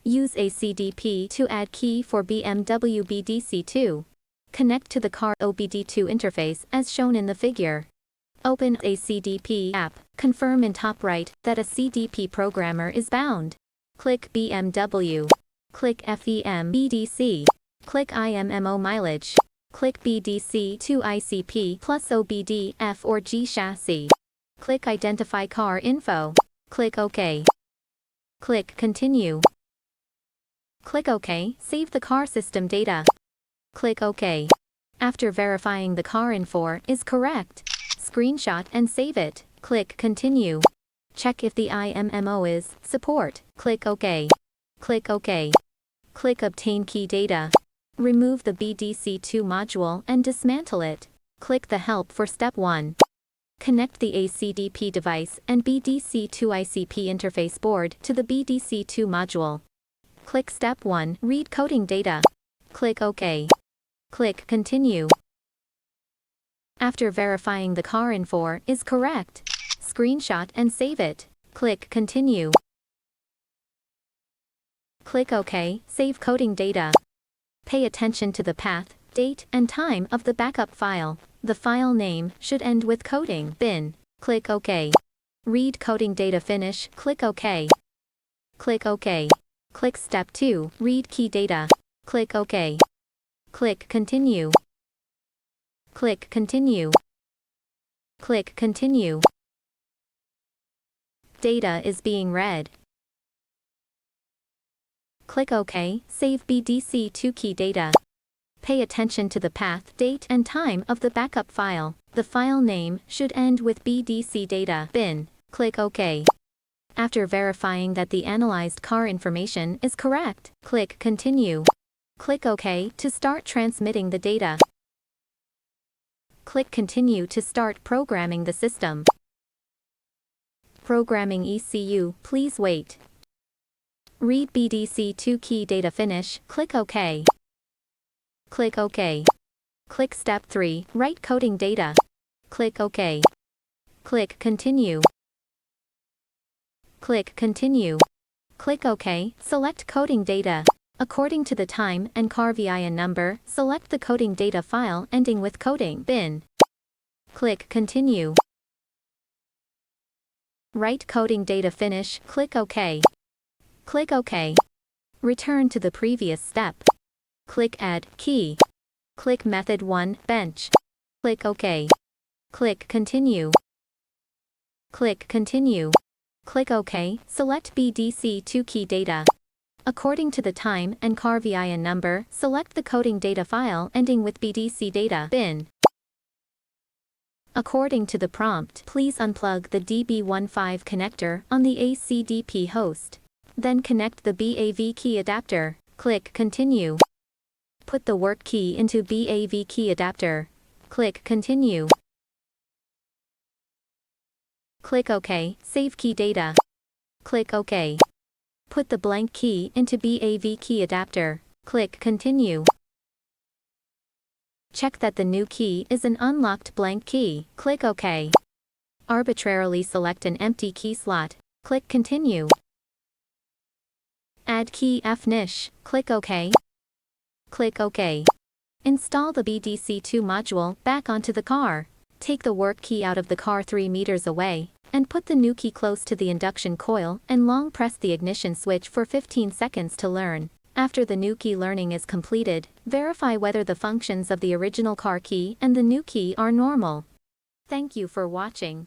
Use ACDP-2 add key for BMW BDC2. Connect to the car OBD2 interface as shown in the figure. Open ACDP app. Confirm in top right that a CDP programmer is bound. Click BMW. Click FEM BDC. Click IMMO mileage. Click BDC2 ICP plus OBD F or G chassis. Click Identify car info. Click OK. Click Continue. Click OK. Save the car system data. Click OK. After verifying the car info is correct, screenshot and save it. Click Continue. Check if the IMMO is support. Click OK. Click OK. Click Obtain key data. Remove the BDC2 module and dismantle it. Click the Help for Step 1. Connect the ACDP device and BDC2 ICP interface board to the BDC2 module. Click Step 1. Read coding data. Click OK. Click Continue. After verifying the car info is correct, screenshot and save it. Click Continue. Click OK. Save coding data. Pay attention to the path, date, and time of the backup file. The file name should end with coding bin. Click OK. Read coding data finish. Click OK. Click OK. Click Step 2. Read key data. Click OK. Click Continue. Click Continue. Click Continue. Data is being read. Click OK. Save BDC2 key data. Pay attention to the path, date, and time of the backup file. The file name should end with BDC data bin. Click OK. After verifying that the analyzed car information is correct, click Continue. Click OK to start transmitting the data. Click Continue to start programming the system. Programming ECU, please wait. Read BDC2 key data finish. Click OK. Click OK. Click Step 3. Write coding data. Click OK. Click Continue. Click Continue. Click OK. Select coding data. According to the time and car VIN number, select the coding data file ending with coding bin. Click Continue. Write coding data finish. Click OK. Click OK. Return to the previous step. Click Add key. Click Method 1 Bench. Click OK. Click Continue. Click Continue. Click OK. Select BDC2 key data. According to the time and car VIN number, select the coding data file ending with BDC data bin. According to the prompt, please unplug the DB15 connector on the ACDP host. Then connect the BAV key adapter. Click Continue. Put the work key into BAV key adapter. Click Continue. Click OK. Save key data. Click OK. Put the blank key into BAV key adapter. Click Continue. Check that the new key is an unlocked blank key. Click OK. Arbitrarily select an empty key slot. Click Continue. Add key finish. Click OK. Click OK. Install the BDC2 module back onto the car. Take the work key out of the car 3 meters away, and put the new key close to the induction coil and long press the ignition switch for 15 seconds to learn. After the new key learning is completed, verify whether the functions of the original car key and the new key are normal. Thank you for watching.